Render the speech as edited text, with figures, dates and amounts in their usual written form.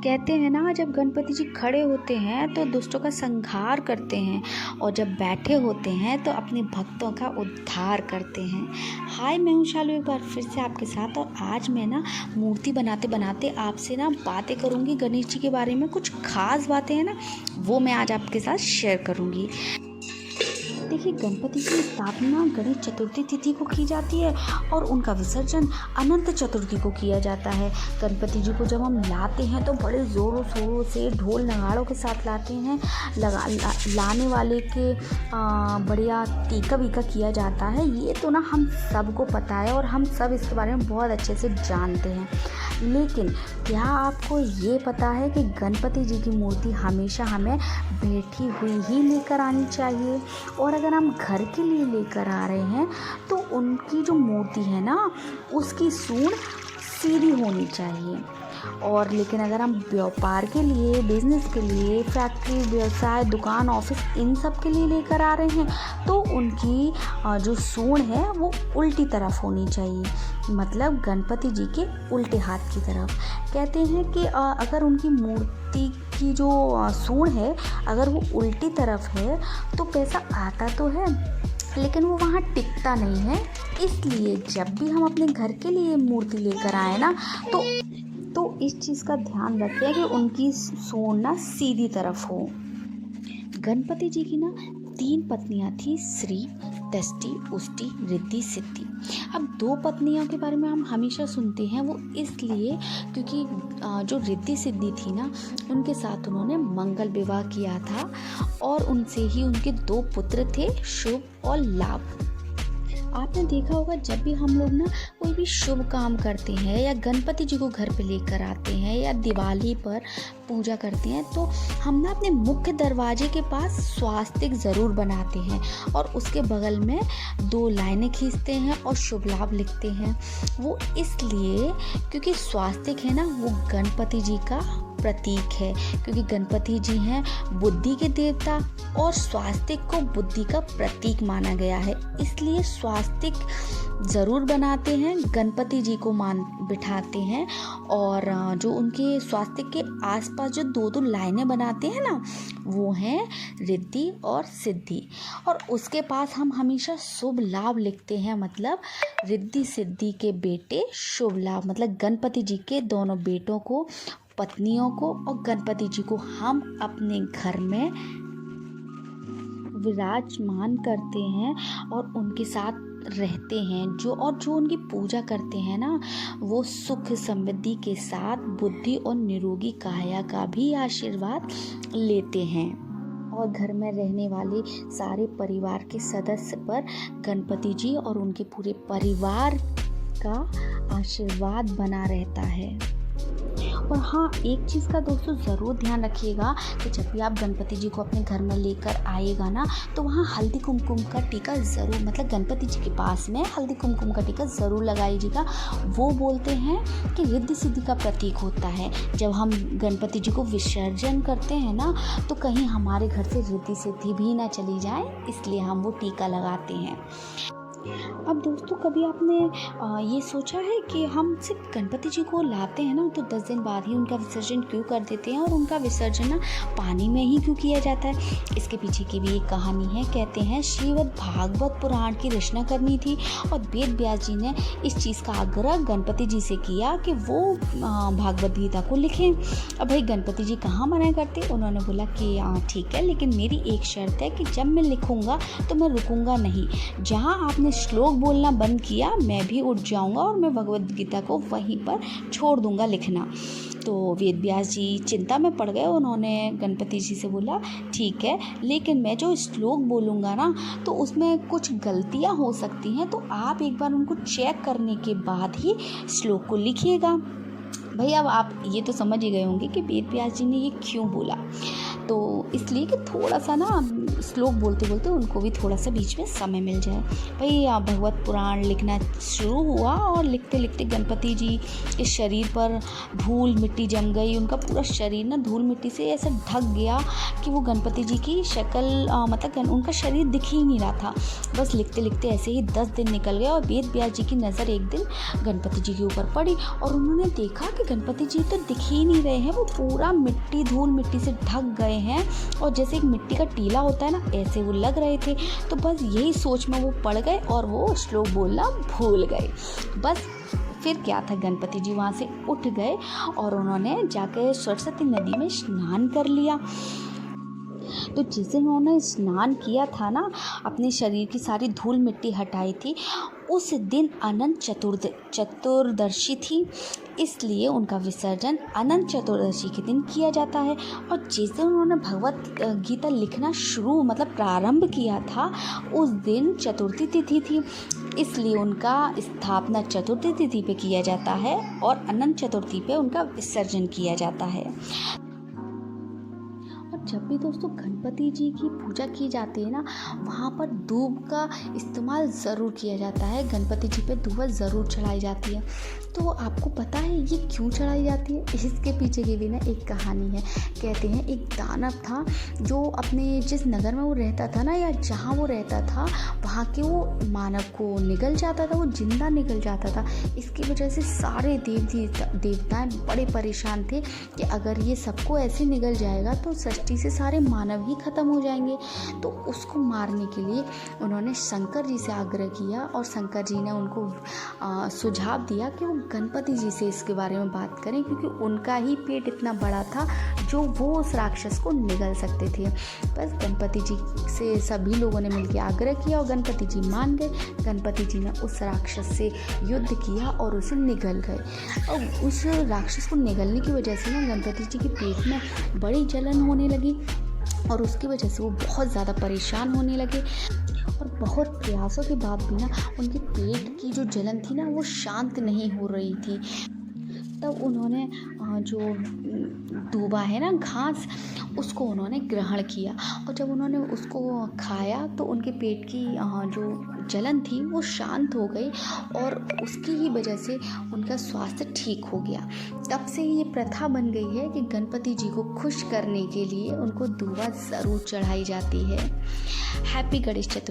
कहते हैं ना, जब गणपति जी खड़े होते हैं तो दुष्टों का संहार करते हैं, और जब बैठे होते हैं तो अपने भक्तों का उद्धार करते हैं। हाय, मैं हूँ शालू, एक बार फिर से आपके साथ। और आज मैं ना मूर्ति बनाते बनाते आपसे ना बातें करूँगी गणेश जी के बारे में। कुछ खास बातें हैं ना, वो मैं आज आपके साथ शेयर करूँगी। देखिए, गणपति की स्थापना गणेश चतुर्थी तिथि को की जाती है और उनका विसर्जन अनंत चतुर्थी को किया जाता है। गणपति जी को जब हम लाते हैं तो बड़े ज़ोरों शोरों से ढोल नगाड़ों के साथ लाते हैं। लाने वाले के बढ़िया टीका वीका किया जाता है। ये तो ना हम सबको पता है और हम सब इसके बारे में बहुत अच्छे से जानते हैं। लेकिन क्या आपको ये पता है कि गणपति जी की मूर्ति हमेशा हमें बैठी हुई ही लेकर आनी चाहिए? और अगर हम घर के लिए लेकर आ रहे हैं तो उनकी जो मूर्ति है ना, उसकी सूंड सीधी होनी चाहिए। और लेकिन अगर हम व्यापार के लिए, बिजनेस के लिए, फैक्ट्री, व्यवसाय, दुकान, ऑफिस, इन सब के लिए लेकर आ रहे हैं तो उनकी जो सूंड है वो उल्टी तरफ होनी चाहिए, मतलब गणपति जी के उल्टे हाथ की तरफ। कहते हैं कि अगर उनकी मूर्ति की जो सूंड है अगर वो उल्टी तरफ है तो पैसा आता तो है लेकिन वो वहाँ टिकता नहीं है। इसलिए जब भी हम अपने घर के लिए मूर्ति लेकर आए ना तो इस चीज़ का ध्यान रखें कि उनकी सूंड ना सीधी तरफ हो। गणपति जी की ना 3 पत्नियां थी, श्री, दष्टि, उष्टि, रिद्धि, सिद्धि। अब 2 पत्नियों के बारे में हम हमेशा सुनते हैं, वो इसलिए क्योंकि जो रिद्धि सिद्धि थी ना, उनके साथ उन्होंने मंगल विवाह किया था और उनसे ही उनके 2 पुत्र थे, शुभ और लाभ। आपने देखा होगा, जब भी हम लोग ना कोई भी शुभ काम करते हैं या गणपति जी को घर पे लेकर आते हैं या दिवाली पर पूजा करते हैं तो हम ना अपने मुख्य दरवाजे के पास स्वास्तिक ज़रूर बनाते हैं और उसके बगल में 2 लाइनें खींचते हैं और शुभ लाभ लिखते हैं। वो इसलिए क्योंकि स्वास्तिक है ना, वो गणपति जी का प्रतीक है, क्योंकि गणपति जी हैं बुद्धि के देवता और स्वास्तिक को बुद्धि का प्रतीक माना गया है। इसलिए स्वास्तिक ज़रूर बनाते हैं, गणपति जी को बिठाते हैं और जो उनके स्वास्तिक के आसपास जो 2-2 लाइनें बनाते हैं ना, वो हैं रिद्धि और सिद्धि। और उसके पास हम हमेशा शुभ लाभ लिखते हैं, मतलब रिद्धि सिद्धि के बेटे शुभ लाभ, मतलब गणपति जी के दोनों बेटों को, पत्नियों को और गणपति जी को हम अपने घर में विराजमान करते हैं और उनके साथ रहते हैं। जो उनकी पूजा करते हैं ना, वो सुख समृद्धि के साथ बुद्धि और निरोगी काया का भी आशीर्वाद लेते हैं। और घर में रहने वाले सारे परिवार के सदस्य पर गणपति जी और उनके पूरे परिवार का आशीर्वाद बना रहता है। और हाँ, एक चीज़ का दोस्तों ज़रूर ध्यान रखिएगा कि जब भी आप गणपति जी को अपने घर में लेकर आइएगा ना, तो वहाँ हल्दी कुमकुम का टीका ज़रूर, मतलब गणपति जी के पास में हल्दी कुमकुम का टीका ज़रूर लगाइएगा। वो बोलते हैं कि रिद्धि सिद्धि का प्रतीक होता है। जब हम गणपति जी को विसर्जन करते हैं ना, तो कहीं हमारे घर से रिद्धि सिद्धि भी ना चली जाए, इसलिए हम वो टीका लगाते हैं। अब दोस्तों, कभी आपने ये सोचा है कि हम सिर्फ गणपति जी को लाते हैं ना तो 10 दिन बाद ही उनका विसर्जन क्यों कर देते हैं, और उनका विसर्जन ना पानी में ही क्यों किया जाता है? इसके पीछे की भी एक कहानी है। कहते हैं श्रीमद् भागवत पुराण की रचना करनी थी और वेद व्यास जी ने इस चीज़ का आग्रह गणपति जी से किया कि वो भागवत गीता को लिखें। अब भाई गणपति जी कहाँ मना करते? उन्होंने बोला कि ठीक है, लेकिन मेरी एक शर्त है कि जब मैं लिखूँगा तो मैं रुकूँगा नहीं। जहाँ आपने श्लोक बोलना बंद किया, मैं भी उठ जाऊंगा और मैं भगवद गीता को वहीं पर छोड़ दूंगा लिखना। तो वेद व्यास जी चिंता में पड़ गए। उन्होंने गणपति जी से बोला, ठीक है, लेकिन मैं जो श्लोक बोलूँगा ना तो उसमें कुछ गलतियाँ हो सकती हैं, तो आप एक बार उनको चेक करने के बाद ही श्लोक को लिखिएगा। भाई अब आप ये तो समझ ही गए होंगे कि वेद व्यास जी ने ये क्यों बोला। तो इसलिए कि थोड़ा सा ना श्लोक बोलते बोलते उनको भी थोड़ा सा बीच में समय मिल जाए। भाई भगवत पुराण लिखना शुरू हुआ और लिखते लिखते गणपति जी के शरीर पर धूल मिट्टी जम गई। उनका पूरा शरीर ना धूल मिट्टी से ऐसा ढक गया कि वो गणपति जी की शक्ल मतलब उनका शरीर दिख ही नहीं रहा था। बस लिखते लिखते ऐसे ही 10 दिन निकल गए और वेद व्यास जी की नज़र एक दिन गणपति जी के ऊपर पड़ी और उन्होंने देखा कि गणपति जी तो दिख ही नहीं रहे हैं, वो पूरा मिट्टी धूल मिट्टी से ढक गए हैं और जैसे एक मिट्टी का टीला होता है ना, ऐसे वो लग रहे थे। तो बस यही सोच में वो पड़ गए और वो श्लोक बोलना भूल गए। बस फिर क्या था, गणपति जी वहाँ से उठ गए और उन्होंने जाकर सरस्वती नदी में स्नान कर लिया। तो जिस दिन उन्होंने स्नान किया था ना, अपने शरीर की सारी धूल मिट्टी हटाई थी, उस दिन अनंत चतुर्दशी थी, इसलिए उनका विसर्जन अनंत चतुर्दशी के दिन किया जाता है। और जिस दिन उन्होंने भगवत गीता लिखना शुरू मतलब प्रारंभ किया था, उस दिन चतुर्थी तिथि थी, इसलिए उनका स्थापना चतुर्थी तिथि पे किया जाता है और अनंत चतुर्थी पे उनका विसर्जन किया जाता है। जब भी दोस्तों गणपति जी की पूजा की जाती है ना, वहाँ पर दूब का इस्तेमाल ज़रूर किया जाता है। गणपति जी पे दूब ज़रूर चढ़ाई जाती है। तो आपको पता है ये क्यों चढ़ाई जाती है? इसके पीछे की भी ना एक कहानी है। कहते हैं एक दानव था जो अपने जिस नगर में वो रहता था ना, या जहाँ वो रहता था, वहाँ के वो मानव को निगल जाता था, वो जिंदा निगल जाता था। इसकी वजह से सारे देवताएं बड़े परेशान थे कि अगर ये सबको ऐसे निगल जाएगा तो सृष्टि से सारे मानव ही खत्म हो जाएंगे। तो उसको मारने के लिए उन्होंने शंकर जी से आग्रह किया और शंकर जी ने उनको सुझाव दिया कि वो गणपति जी से इसके बारे में बात करें, क्योंकि उनका ही पेट इतना बड़ा था जो वो उस राक्षस को निगल सकते थे। बस गणपति जी से सभी लोगों ने मिलकर आग्रह किया और गणपति जी मान गए। गणपति जी ने उस राक्षस से युद्ध किया और उसे निगल गए। और उस राक्षस को निगलने की वजह से ना गणपति जी के पेट में बड़ी जलन होने लगी और उसकी वजह से वो बहुत ज़्यादा परेशान होने लगे। और बहुत प्रयासों के बाद भी ना उनके पेट की जो जलन थी ना वो शांत नहीं हो रही थी। तब उन्होंने जो दूबा है ना घास, उसको उन्होंने ग्रहण किया और जब उन्होंने उसको खाया तो उनके पेट की जो जलन थी वो शांत हो गई और उसकी ही वजह से उनका स्वास्थ्य ठीक हो गया। तब से ये प्रथा बन गई है कि गणपति जी को खुश करने के लिए उनको दूबा ज़रूर चढ़ाई जाती है। हैप्पी गणेश चतुर्थी।